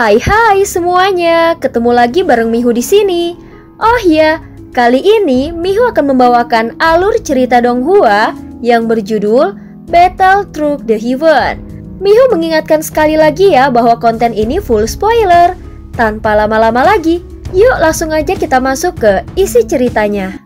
Hai semuanya, ketemu lagi bareng Mihu di sini. Oh ya, kali ini Mihu akan membawakan alur cerita Donghua yang berjudul Battle Through the Heaven. Mihu mengingatkan sekali lagi ya bahwa konten ini full spoiler. Tanpa lama-lama lagi, yuk langsung aja kita masuk ke isi ceritanya.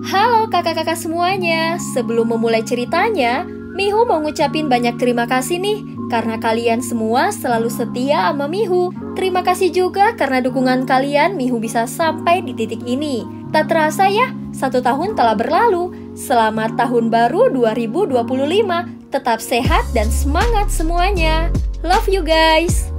Halo kakak-kakak semuanya, sebelum memulai ceritanya, Mihu mau ngucapin banyak terima kasih nih karena kalian semua selalu setia sama Mihu. Terima kasih juga karena dukungan kalian Mihu bisa sampai di titik ini. Tak terasa ya, 1 tahun telah berlalu. Selamat tahun baru 2025. Tetap sehat dan semangat semuanya. Love you guys.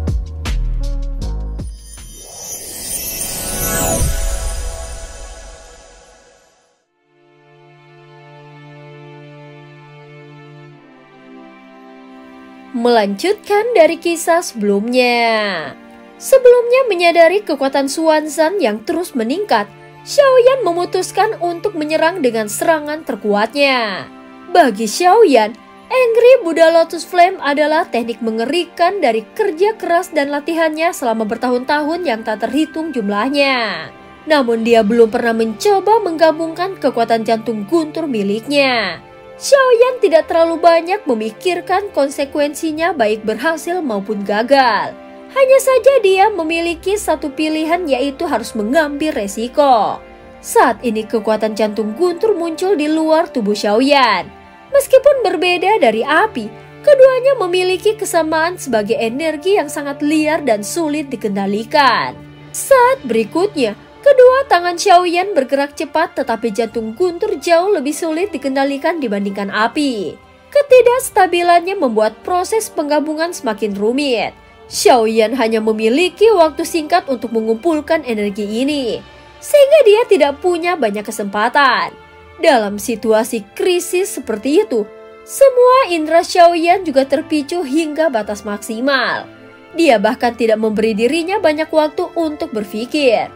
Melanjutkan dari kisah sebelumnya. Sebelumnya menyadari kekuatan Xuanzan yang terus meningkat, Xiaoyan memutuskan untuk menyerang dengan serangan terkuatnya. Bagi Xiaoyan, Angry Buddha Lotus Flame adalah teknik mengerikan dari kerja keras dan latihannya selama bertahun-tahun yang tak terhitung jumlahnya. Namun dia belum pernah mencoba menggabungkan kekuatan jantung guntur miliknya. Xiaoyan tidak terlalu banyak memikirkan konsekuensinya baik berhasil maupun gagal. Hanya saja dia memiliki satu pilihan, yaitu harus mengambil resiko. Saat ini kekuatan jantung guntur muncul di luar tubuh Xiaoyan. Meskipun berbeda dari api, keduanya memiliki kesamaan sebagai energi yang sangat liar dan sulit dikendalikan. Saat berikutnya, kedua tangan Xiaoyan bergerak cepat, tetapi jantung guntur jauh lebih sulit dikendalikan dibandingkan api. Ketidakstabilannya membuat proses penggabungan semakin rumit. Xiaoyan hanya memiliki waktu singkat untuk mengumpulkan energi ini, sehingga dia tidak punya banyak kesempatan. Dalam situasi krisis seperti itu, semua indera Xiaoyan juga terpicu hingga batas maksimal. Dia bahkan tidak memberi dirinya banyak waktu untuk berpikir.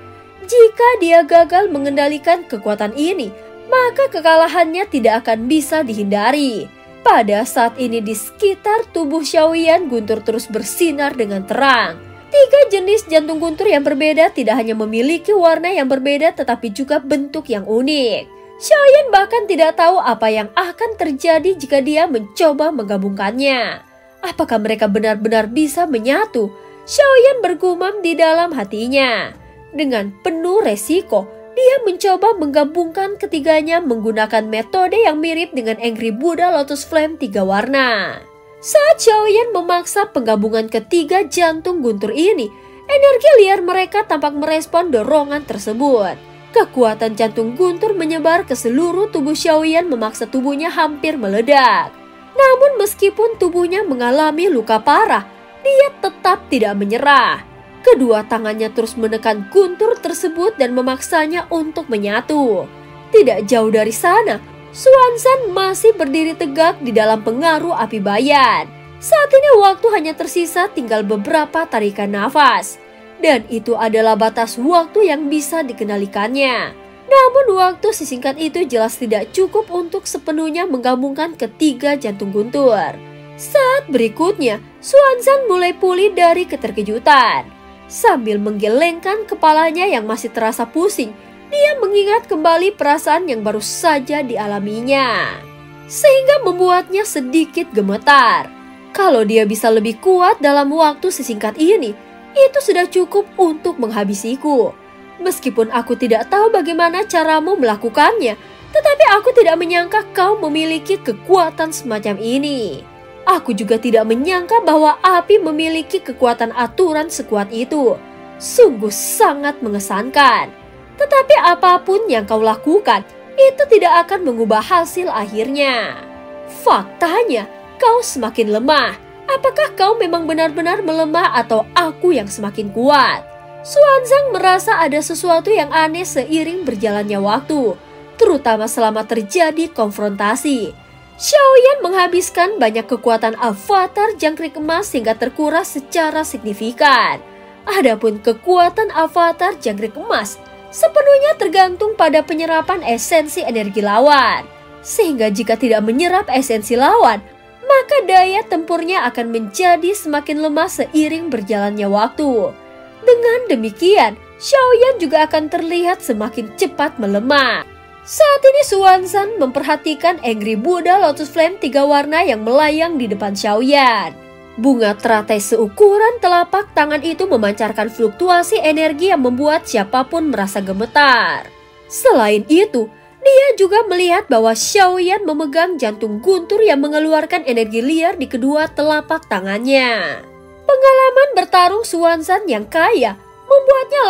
Jika dia gagal mengendalikan kekuatan ini, maka kekalahannya tidak akan bisa dihindari. Pada saat ini di sekitar tubuh Xiaoyan, guntur terus bersinar dengan terang. 3 jenis jantung guntur yang berbeda tidak hanya memiliki warna yang berbeda, tetapi juga bentuk yang unik. Xiaoyan bahkan tidak tahu apa yang akan terjadi jika dia mencoba menggabungkannya. Apakah mereka benar-benar bisa menyatu? Xiaoyan bergumam di dalam hatinya. Dengan penuh resiko, dia mencoba menggabungkan ketiganya menggunakan metode yang mirip dengan Angry Buddha Lotus Flame 3 warna. Saat Xiaoyan memaksa penggabungan ketiga jantung guntur ini, energi liar mereka tampak merespon dorongan tersebut. Kekuatan jantung guntur menyebar ke seluruh tubuh Xiaoyan, memaksa tubuhnya hampir meledak. Namun meskipun tubuhnya mengalami luka parah, dia tetap tidak menyerah. Kedua tangannya terus menekan guntur tersebut dan memaksanya untuk menyatu. Tidak jauh dari sana, Xuanzan masih berdiri tegak di dalam pengaruh api bayan. Saat ini waktu hanya tersisa tinggal beberapa tarikan nafas. Dan itu adalah batas waktu yang bisa dikendalikannya. Namun waktu sesingkat itu jelas tidak cukup untuk sepenuhnya menggabungkan ketiga jantung guntur. Saat berikutnya, Xuanzan mulai pulih dari keterkejutan. Sambil menggelengkan kepalanya yang masih terasa pusing, dia mengingat kembali perasaan yang baru saja dialaminya, sehingga membuatnya sedikit gemetar. Kalau dia bisa lebih kuat dalam waktu sesingkat ini, itu sudah cukup untuk menghabisiku. Meskipun aku tidak tahu bagaimana caramu melakukannya, tetapi aku tidak menyangka kau memiliki kekuatan semacam ini. Aku juga tidak menyangka bahwa api memiliki kekuatan aturan sekuat itu. Sungguh sangat mengesankan. Tetapi apapun yang kau lakukan, itu tidak akan mengubah hasil akhirnya. Faktanya, kau semakin lemah. Apakah kau memang benar-benar melemah atau aku yang semakin kuat? Xuanzan merasa ada sesuatu yang aneh seiring berjalannya waktu, terutama selama terjadi konfrontasi. Xiaoyan menghabiskan banyak kekuatan avatar jangkrik emas sehingga terkuras secara signifikan. Adapun kekuatan avatar jangkrik emas sepenuhnya tergantung pada penyerapan esensi energi lawan. Sehingga jika tidak menyerap esensi lawan, maka daya tempurnya akan menjadi semakin lemah seiring berjalannya waktu. Dengan demikian, Xiaoyan juga akan terlihat semakin cepat melemah. Saat ini Xuanzan memperhatikan Angry Buddha Lotus Flame 3 warna yang melayang di depan Xiaoyan. Bunga teratai seukuran telapak tangan itu memancarkan fluktuasi energi yang membuat siapapun merasa gemetar. Selain itu, dia juga melihat bahwa Xiaoyan memegang jantung guntur yang mengeluarkan energi liar di kedua telapak tangannya. Pengalaman bertarung Xuanzan yang kaya membuatnya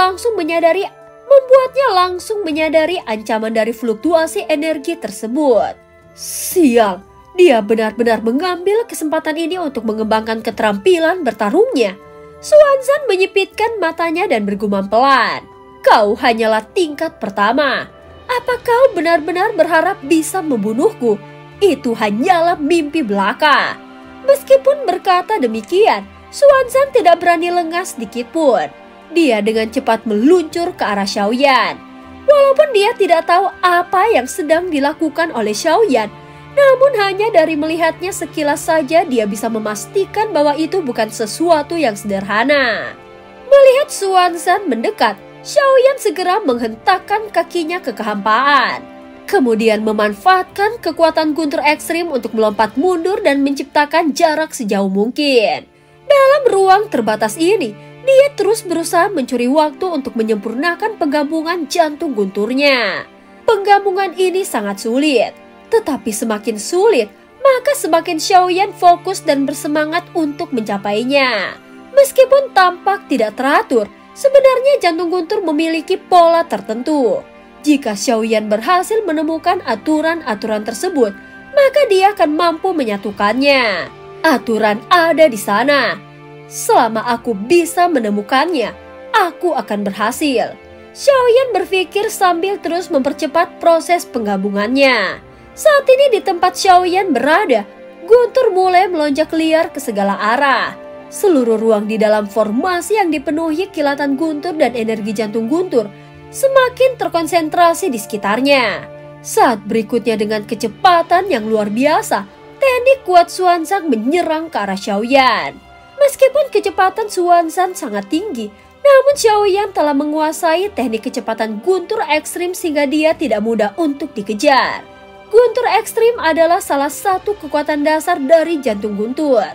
langsung menyadari ancaman dari fluktuasi energi tersebut. Sial, dia benar-benar mengambil kesempatan ini untuk mengembangkan keterampilan bertarungnya. Xuanzan menyipitkan matanya dan bergumam pelan. Kau hanyalah tingkat pertama. Apa kau benar-benar berharap bisa membunuhku? Itu hanyalah mimpi belaka. Meskipun berkata demikian, Xuanzan tidak berani lengah sedikit pun. Dia dengan cepat meluncur ke arah Xiaoyan. Walaupun dia tidak tahu apa yang sedang dilakukan oleh Xiaoyan, namun hanya dari melihatnya sekilas saja dia bisa memastikan bahwa itu bukan sesuatu yang sederhana. Melihat Xuanzan mendekat, Xiaoyan segera menghentakkan kakinya ke kehampaan. Kemudian memanfaatkan kekuatan guntur ekstrim untuk melompat mundur dan menciptakan jarak sejauh mungkin. Dalam ruang terbatas ini, dia terus berusaha mencuri waktu untuk menyempurnakan penggabungan jantung gunturnya. Penggabungan ini sangat sulit, tetapi semakin sulit, maka semakin Xiaoyan fokus dan bersemangat untuk mencapainya. Meskipun tampak tidak teratur, sebenarnya jantung guntur memiliki pola tertentu. Jika Xiaoyan berhasil menemukan aturan-aturan tersebut, maka dia akan mampu menyatukannya. Aturan ada di sana. Selama aku bisa menemukannya, aku akan berhasil. Xiaoyan berpikir sambil terus mempercepat proses penggabungannya. Saat ini di tempat Xiaoyan berada, guntur mulai melonjak liar ke segala arah. Seluruh ruang di dalam formasi yang dipenuhi kilatan guntur dan energi jantung guntur semakin terkonsentrasi di sekitarnya. Saat berikutnya dengan kecepatan yang luar biasa, teknik kuat Xuanzan menyerang ke arah Xiaoyan. Meskipun kecepatan Xuanzan sangat tinggi, namun Xiaoyan telah menguasai teknik kecepatan guntur ekstrim sehingga dia tidak mudah untuk dikejar. Guntur ekstrim adalah salah satu kekuatan dasar dari jantung guntur.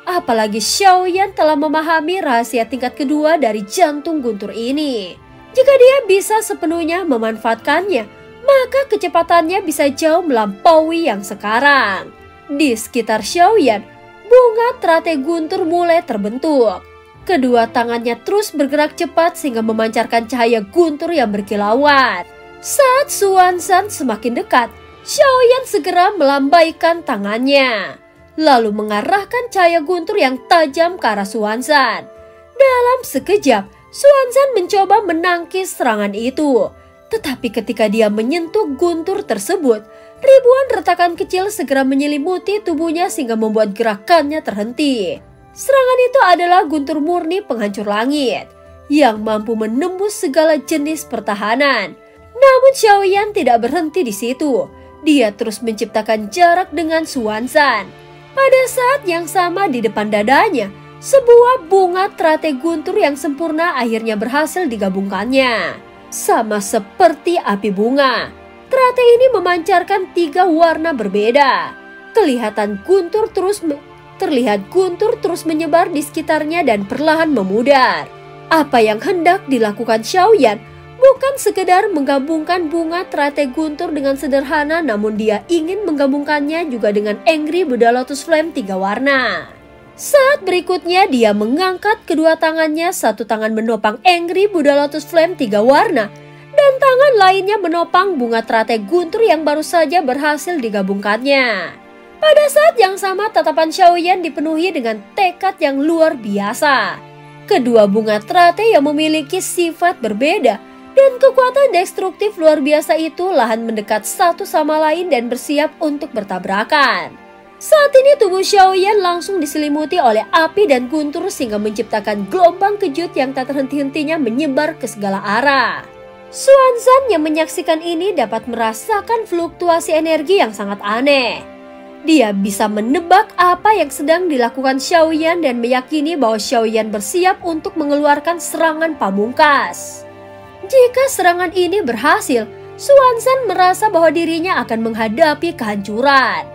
Apalagi Xiaoyan telah memahami rahasia tingkat kedua dari jantung guntur ini. Jika dia bisa sepenuhnya memanfaatkannya, maka kecepatannya bisa jauh melampaui yang sekarang. Di sekitar Xiaoyan, bunga teratai guntur mulai terbentuk. Kedua tangannya terus bergerak cepat sehingga memancarkan cahaya guntur yang berkilauan. Saat Xuanzan semakin dekat, Xiaoyan segera melambaikan tangannya, lalu mengarahkan cahaya guntur yang tajam ke arah Xuanzan. Dalam sekejap, Xuanzan mencoba menangkis serangan itu. Tetapi ketika dia menyentuh guntur tersebut, ribuan retakan kecil segera menyelimuti tubuhnya sehingga membuat gerakannya terhenti. Serangan itu adalah guntur murni penghancur langit yang mampu menembus segala jenis pertahanan. Namun Xiaoyan tidak berhenti di situ. Dia terus menciptakan jarak dengan Xuanzan. Pada saat yang sama di depan dadanya, sebuah bunga teratai guntur yang sempurna akhirnya berhasil digabungkannya. Sama seperti api bunga, teratai ini memancarkan 3 warna berbeda. Terlihat guntur terus menyebar di sekitarnya dan perlahan memudar. Apa yang hendak dilakukan Xiaoyan bukan sekedar menggabungkan bunga teratai guntur dengan sederhana, namun dia ingin menggabungkannya juga dengan Angry Buddha Lotus Flame 3 warna. Saat berikutnya dia mengangkat kedua tangannya, satu tangan menopang Angry Buddha Lotus Flame 3 warna dan tangan lainnya menopang bunga teratai guntur yang baru saja berhasil digabungkannya. Pada saat yang sama tatapan Xiaoyan dipenuhi dengan tekad yang luar biasa. Kedua bunga teratai yang memiliki sifat berbeda dan kekuatan destruktif luar biasa itu lahan mendekat satu sama lain dan bersiap untuk bertabrakan. Saat ini tubuh Xiaoyan langsung diselimuti oleh api dan guntur sehingga menciptakan gelombang kejut yang tak terhenti-hentinya menyebar ke segala arah. Xuanzan yang menyaksikan ini dapat merasakan fluktuasi energi yang sangat aneh. Dia bisa menebak apa yang sedang dilakukan Xiaoyan dan meyakini bahwa Xiaoyan bersiap untuk mengeluarkan serangan pamungkas. Jika serangan ini berhasil, Xuanzan merasa bahwa dirinya akan menghadapi kehancuran.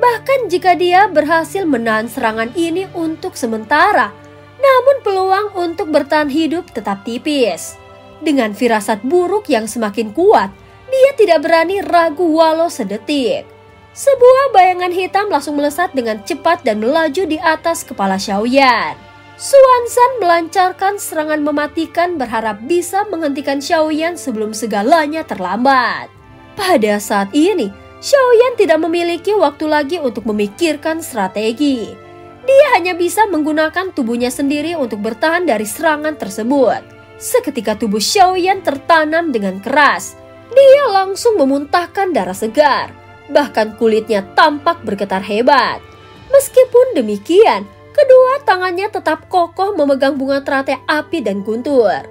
Bahkan jika dia berhasil menahan serangan ini untuk sementara, namun peluang untuk bertahan hidup tetap tipis. Dengan firasat buruk yang semakin kuat, dia tidak berani ragu walau sedetik. Sebuah bayangan hitam langsung melesat dengan cepat dan melaju di atas kepala Xiaoyan. Xuanzan melancarkan serangan mematikan berharap bisa menghentikan Xiaoyan sebelum segalanya terlambat. Pada saat ini, Xiaoyan tidak memiliki waktu lagi untuk memikirkan strategi. Dia hanya bisa menggunakan tubuhnya sendiri untuk bertahan dari serangan tersebut. Seketika tubuh Xiaoyan tertanam dengan keras, dia langsung memuntahkan darah segar. Bahkan kulitnya tampak bergetar hebat. Meskipun demikian, kedua tangannya tetap kokoh memegang bunga teratai api dan guntur.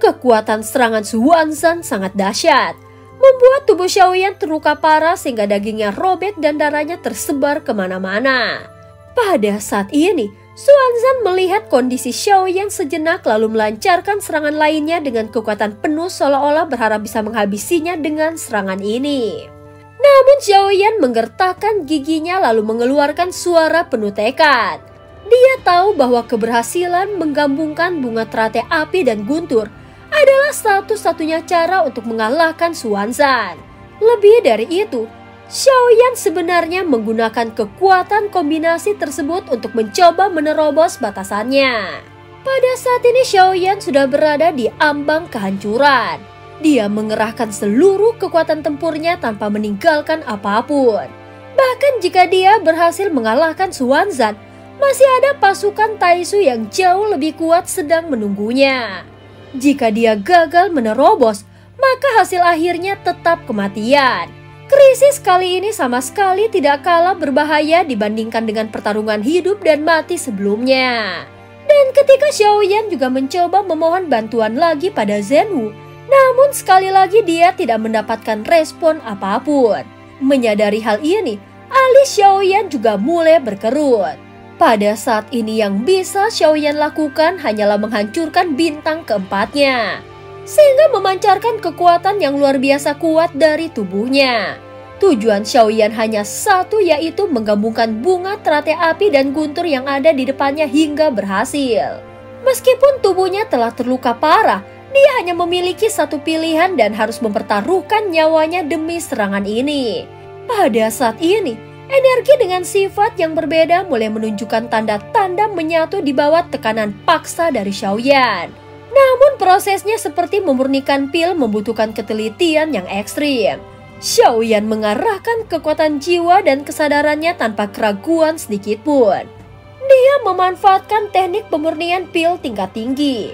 Kekuatan serangan Xuanzan sangat dahsyat, membuat tubuh Xiaoyan terluka parah sehingga dagingnya robek dan darahnya tersebar kemana-mana. Pada saat ini, Xuanzan melihat kondisi Xiaoyan sejenak lalu melancarkan serangan lainnya dengan kekuatan penuh seolah-olah berharap bisa menghabisinya dengan serangan ini. Namun Xiaoyan menggertakkan giginya lalu mengeluarkan suara penuh tekad. Dia tahu bahwa keberhasilan menggabungkan bunga teratai api dan guntur adalah satu-satunya cara untuk mengalahkan Xuanzan. Lebih dari itu, Xiaoyan sebenarnya menggunakan kekuatan kombinasi tersebut untuk mencoba menerobos batasannya. Pada saat ini Xiaoyan sudah berada di ambang kehancuran. Dia mengerahkan seluruh kekuatan tempurnya tanpa meninggalkan apapun. Bahkan jika dia berhasil mengalahkan Xuanzan, masih ada pasukan Taisu yang jauh lebih kuat sedang menunggunya. Jika dia gagal menerobos, maka hasil akhirnya tetap kematian. Krisis kali ini sama sekali tidak kalah berbahaya dibandingkan dengan pertarungan hidup dan mati sebelumnya. Dan ketika Xiaoyan juga mencoba memohon bantuan lagi pada Zhenwu, namun sekali lagi dia tidak mendapatkan respon apapun. Menyadari hal ini, alis Xiaoyan juga mulai berkerut. Pada saat ini yang bisa Xiaoyan lakukan hanyalah menghancurkan bintang keempatnya, sehingga memancarkan kekuatan yang luar biasa kuat dari tubuhnya. Tujuan Xiaoyan hanya satu, yaitu menggabungkan bunga teratai api dan guntur yang ada di depannya hingga berhasil. Meskipun tubuhnya telah terluka parah, dia hanya memiliki satu pilihan dan harus mempertaruhkan nyawanya demi serangan ini. Pada saat ini, energi dengan sifat yang berbeda mulai menunjukkan tanda-tanda menyatu di bawah tekanan paksa dari Xiaoyan. Namun prosesnya seperti memurnikan pil membutuhkan ketelitian yang ekstrim. Xiaoyan mengarahkan kekuatan jiwa dan kesadarannya tanpa keraguan sedikitpun. Dia memanfaatkan teknik pemurnian pil tingkat tinggi.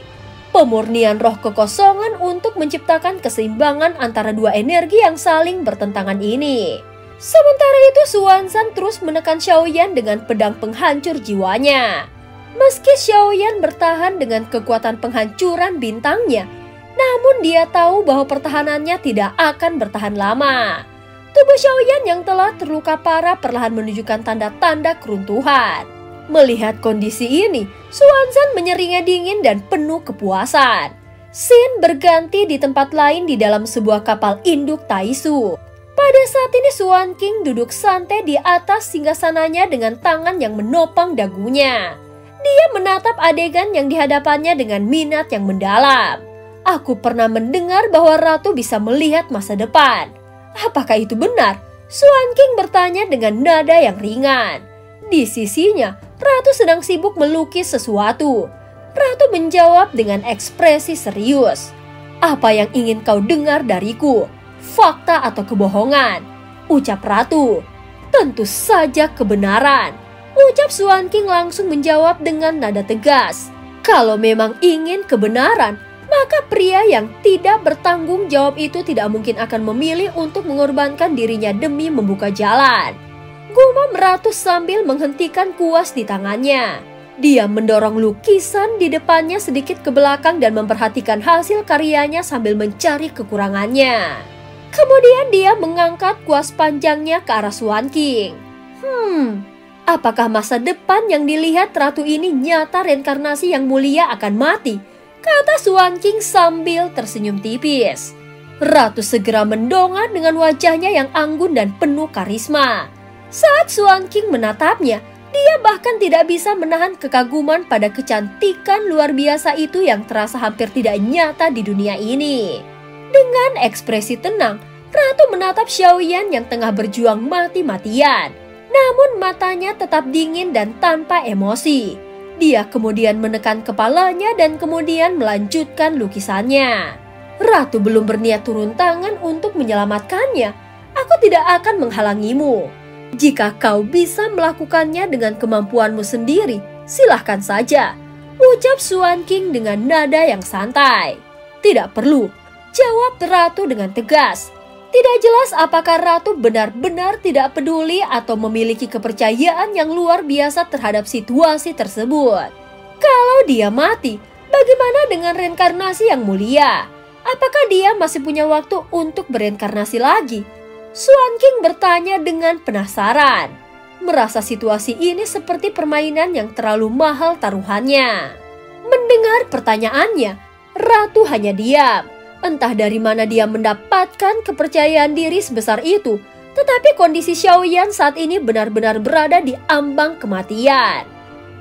Pemurnian roh kekosongan untuk menciptakan keseimbangan antara dua energi yang saling bertentangan ini. Sementara itu Xuanzan terus menekan Xiaoyan dengan pedang penghancur jiwanya. Meski Xiaoyan bertahan dengan kekuatan penghancuran bintangnya, namun dia tahu bahwa pertahanannya tidak akan bertahan lama. Tubuh Xiaoyan yang telah terluka parah perlahan menunjukkan tanda-tanda keruntuhan. Melihat kondisi ini, Xuanzan menyeringai dingin dan penuh kepuasan. Scene berganti di tempat lain di dalam sebuah kapal induk Taisu. Pada saat ini Xuan King duduk santai di atas singgasananya dengan tangan yang menopang dagunya. Dia menatap adegan yang dihadapannya dengan minat yang mendalam. Aku pernah mendengar bahwa ratu bisa melihat masa depan. Apakah itu benar? Xuan King bertanya dengan nada yang ringan. Di sisinya, ratu sedang sibuk melukis sesuatu. Ratu menjawab dengan ekspresi serius. Apa yang ingin kau dengar dariku? Fakta atau kebohongan? Ucap ratu. Tentu saja kebenaran. Ucap Xuan King langsung menjawab dengan nada tegas. Kalau memang ingin kebenaran, maka pria yang tidak bertanggung jawab itu tidak mungkin akan memilih untuk mengorbankan dirinya demi membuka jalan. Gumam ratu sambil menghentikan kuas di tangannya. Dia mendorong lukisan di depannya sedikit ke belakang dan memperhatikan hasil karyanya sambil mencari kekurangannya. Kemudian dia mengangkat kuas panjangnya ke arah Xuan King. Apakah masa depan yang dilihat ratu ini nyata reinkarnasi yang mulia akan mati? Kata Swan King sambil tersenyum tipis. Ratu segera mendongak dengan wajahnya yang anggun dan penuh karisma. Saat Swan King menatapnya, dia bahkan tidak bisa menahan kekaguman pada kecantikan luar biasa itu yang terasa hampir tidak nyata di dunia ini. Dengan ekspresi tenang, Ratu menatap Xiaoyan yang tengah berjuang mati-matian. Namun matanya tetap dingin dan tanpa emosi. Dia kemudian menekan kepalanya dan kemudian melanjutkan lukisannya. Ratu belum berniat turun tangan untuk menyelamatkannya. Aku tidak akan menghalangimu. Jika kau bisa melakukannya dengan kemampuanmu sendiri, silahkan saja. Ucap Swan King dengan nada yang santai. Tidak perlu, jawab Ratu dengan tegas. Tidak jelas apakah Ratu benar-benar tidak peduli atau memiliki kepercayaan yang luar biasa terhadap situasi tersebut. Kalau dia mati, bagaimana dengan reinkarnasi yang mulia? Apakah dia masih punya waktu untuk bereinkarnasi lagi? Swan King bertanya dengan penasaran. Merasa situasi ini seperti permainan yang terlalu mahal taruhannya. Mendengar pertanyaannya, Ratu hanya diam. Entah dari mana dia mendapatkan kepercayaan diri sebesar itu, tetapi kondisi Xiaoyan saat ini benar-benar berada di ambang kematian.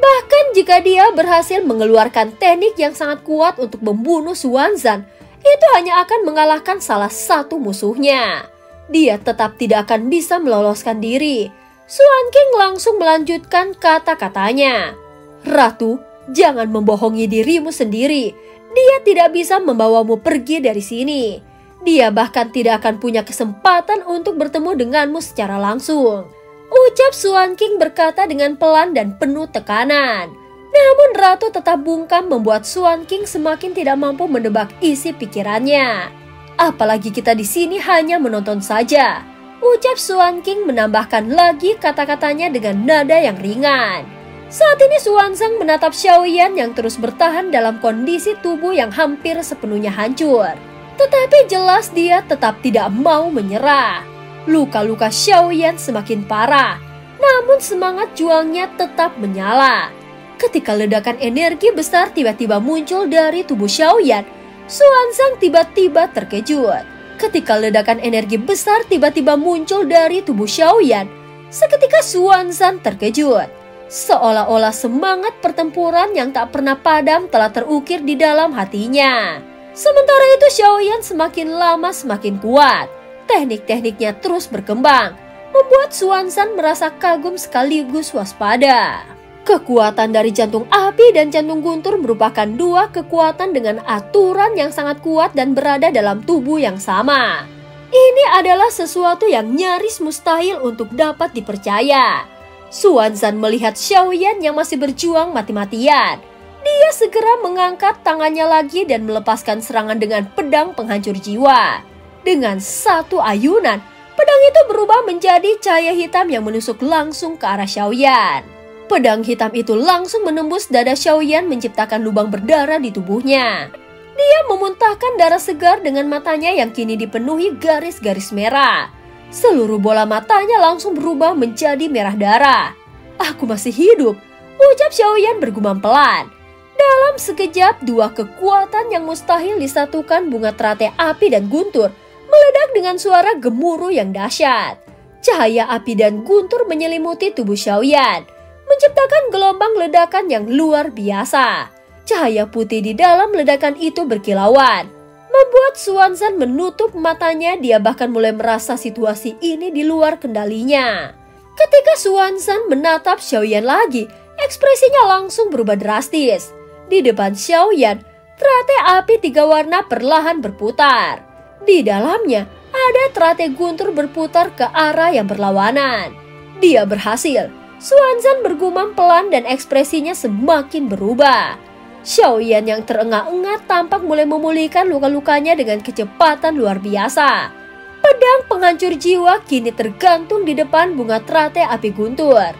Bahkan jika dia berhasil mengeluarkan teknik yang sangat kuat untuk membunuh Xuanzan, itu hanya akan mengalahkan salah satu musuhnya. Dia tetap tidak akan bisa meloloskan diri. Swan King langsung melanjutkan kata-katanya. Ratu, jangan membohongi dirimu sendiri. Dia tidak bisa membawamu pergi dari sini. Dia bahkan tidak akan punya kesempatan untuk bertemu denganmu secara langsung. Ucap Swan King berkata dengan pelan dan penuh tekanan. Namun Ratu tetap bungkam membuat Swan King semakin tidak mampu menebak isi pikirannya. Apalagi kita di sini hanya menonton saja. Ucap Swan King menambahkan lagi kata-katanya dengan nada yang ringan. Saat ini Xuanzang menatap Xiaoyan yang terus bertahan dalam kondisi tubuh yang hampir sepenuhnya hancur. Tetapi jelas dia tetap tidak mau menyerah. Luka-luka Xiaoyan semakin parah, namun semangat juangnya tetap menyala. Ketika ledakan energi besar tiba-tiba muncul dari tubuh Xiaoyan, Xuanzang tiba-tiba terkejut. Ketika ledakan energi besar tiba-tiba muncul dari tubuh Xiaoyan, seketika Xuanzang terkejut. Seolah-olah semangat pertempuran yang tak pernah padam telah terukir di dalam hatinya. Sementara itu Xiaoyan semakin lama semakin kuat. Teknik-tekniknya terus berkembang, membuat Xuanzan merasa kagum sekaligus waspada. Kekuatan dari jantung api dan jantung guntur merupakan dua kekuatan dengan aturan yang sangat kuat dan berada dalam tubuh yang sama. Ini adalah sesuatu yang nyaris mustahil untuk dapat dipercaya. Xuanzan melihat Xiaoyan yang masih berjuang mati-matian. Dia segera mengangkat tangannya lagi dan melepaskan serangan dengan pedang penghancur jiwa. Dengan satu ayunan, pedang itu berubah menjadi cahaya hitam yang menusuk langsung ke arah Xiaoyan. Pedang hitam itu langsung menembus dada Xiaoyan menciptakan lubang berdarah di tubuhnya. Dia memuntahkan darah segar dengan matanya yang kini dipenuhi garis-garis merah. Seluruh bola matanya langsung berubah menjadi merah darah. Aku masih hidup, ucap Xiaoyan bergumam pelan. Dalam sekejap, dua kekuatan yang mustahil disatukan, bunga teratai api dan guntur, meledak dengan suara gemuruh yang dahsyat. Cahaya api dan guntur menyelimuti tubuh Xiaoyan, menciptakan gelombang ledakan yang luar biasa. Cahaya putih di dalam ledakan itu berkilauan, membuat Xuanzan menutup matanya. Dia bahkan mulai merasa situasi ini di luar kendalinya. Ketika Xuanzan menatap Xiaoyan lagi, ekspresinya langsung berubah drastis. Di depan Xiaoyan, teratai api 3 warna perlahan berputar. Di dalamnya, ada teratai guntur berputar ke arah yang berlawanan. Dia berhasil. Xuanzan bergumam pelan dan ekspresinya semakin berubah. Xiaoyan yang terengah-engah tampak mulai memulihkan luka-lukanya dengan kecepatan luar biasa. Pedang penghancur jiwa kini tergantung di depan bunga teratai api guntur,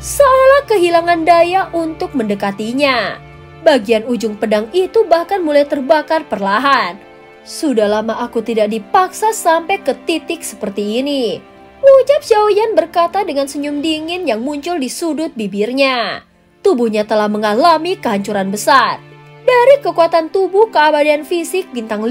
seolah kehilangan daya untuk mendekatinya. Bagian ujung pedang itu bahkan mulai terbakar perlahan. Sudah lama aku tidak dipaksa sampai ke titik seperti ini, Ucap Xiaoyan berkata dengan senyum dingin yang muncul di sudut bibirnya. Tubuhnya telah mengalami kehancuran besar. Dari kekuatan tubuh keabadian fisik bintang 5,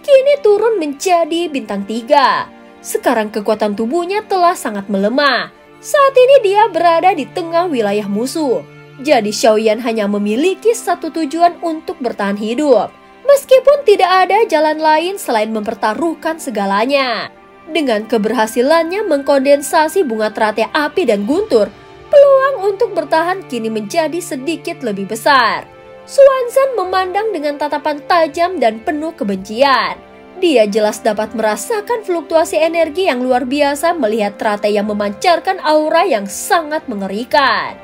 kini turun menjadi bintang 3. Sekarang kekuatan tubuhnya telah sangat melemah. Saat ini dia berada di tengah wilayah musuh. Jadi Xiaoyan hanya memiliki satu tujuan untuk bertahan hidup. Meskipun tidak ada jalan lain selain mempertaruhkan segalanya. Dengan keberhasilannya mengkondensasi bunga teratai api dan guntur, peluang untuk bertahan kini menjadi sedikit lebih besar. Xuanzan memandang dengan tatapan tajam dan penuh kebencian. Dia jelas dapat merasakan fluktuasi energi yang luar biasa melihat teratai yang memancarkan aura yang sangat mengerikan.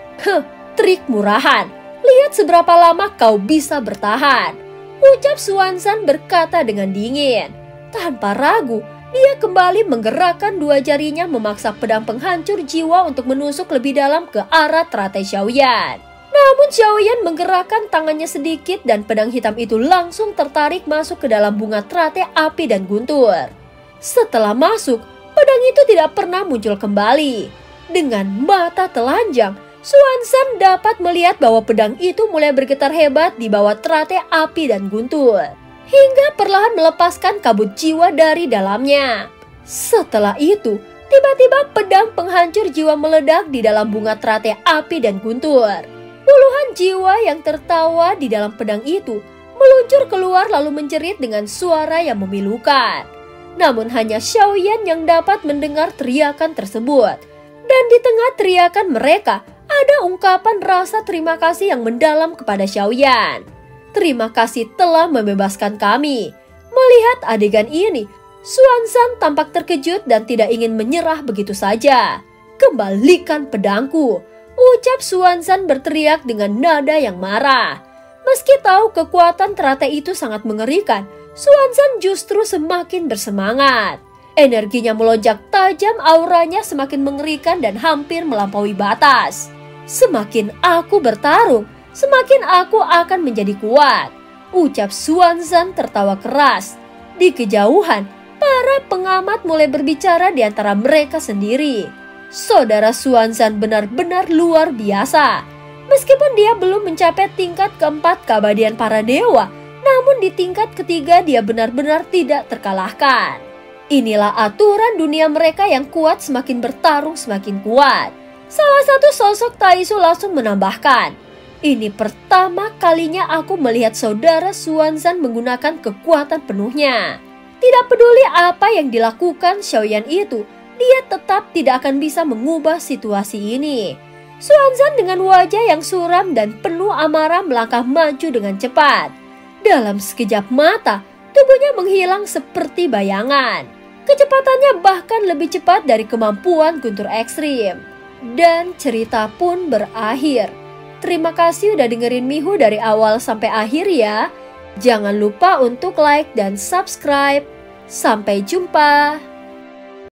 Trik murahan. Lihat seberapa lama kau bisa bertahan. Ucap Xuanzan berkata dengan dingin. Tanpa ragu, dia kembali menggerakkan dua jarinya memaksa pedang penghancur jiwa untuk menusuk lebih dalam ke arah teratai Xiaoyan. Namun Xiaoyan menggerakkan tangannya sedikit dan pedang hitam itu langsung tertarik masuk ke dalam bunga teratai api dan guntur. Setelah masuk, pedang itu tidak pernah muncul kembali. Dengan mata telanjang, Xuanzan dapat melihat bahwa pedang itu mulai bergetar hebat di bawah teratai api dan guntur, hingga perlahan melepaskan kabut jiwa dari dalamnya. Setelah itu, tiba-tiba pedang penghancur jiwa meledak di dalam bunga teratai api dan guntur. Puluhan jiwa yang tertawa di dalam pedang itu meluncur keluar lalu menjerit dengan suara yang memilukan. Namun hanya Xiaoyan yang dapat mendengar teriakan tersebut. Dan di tengah teriakan mereka, ada ungkapan rasa terima kasih yang mendalam kepada Xiaoyan. Terima kasih telah membebaskan kami. Melihat adegan ini, Xuanzan tampak terkejut dan tidak ingin menyerah begitu saja. Kembalikan pedangku, ucap Xuanzan berteriak dengan nada yang marah. Meski tahu kekuatan teratai itu sangat mengerikan, Xuanzan justru semakin bersemangat. Energinya melonjak tajam, auranya semakin mengerikan dan hampir melampaui batas. Semakin aku bertarung, semakin aku akan menjadi kuat, ucap Xuanzan tertawa keras. Di kejauhan, para pengamat mulai berbicara di antara mereka sendiri. Saudara Xuanzan benar-benar luar biasa. Meskipun dia belum mencapai tingkat keempat keabadian para dewa, namun di tingkat ketiga dia benar-benar tidak terkalahkan. Inilah aturan dunia mereka yang kuat semakin bertarung semakin kuat. Salah satu sosok Taisu langsung menambahkan, ini pertama kalinya aku melihat saudara Xuanzan menggunakan kekuatan penuhnya. Tidak peduli apa yang dilakukan Xiaoyan itu, dia tetap tidak akan bisa mengubah situasi ini. Xuanzan dengan wajah yang suram dan penuh amarah melangkah maju dengan cepat. Dalam sekejap mata, tubuhnya menghilang seperti bayangan. Kecepatannya bahkan lebih cepat dari kemampuan guntur ekstrim. Dan cerita pun berakhir. Terima kasih udah dengerin Mihu dari awal sampai akhir ya. Jangan lupa untuk like dan subscribe. Sampai jumpa.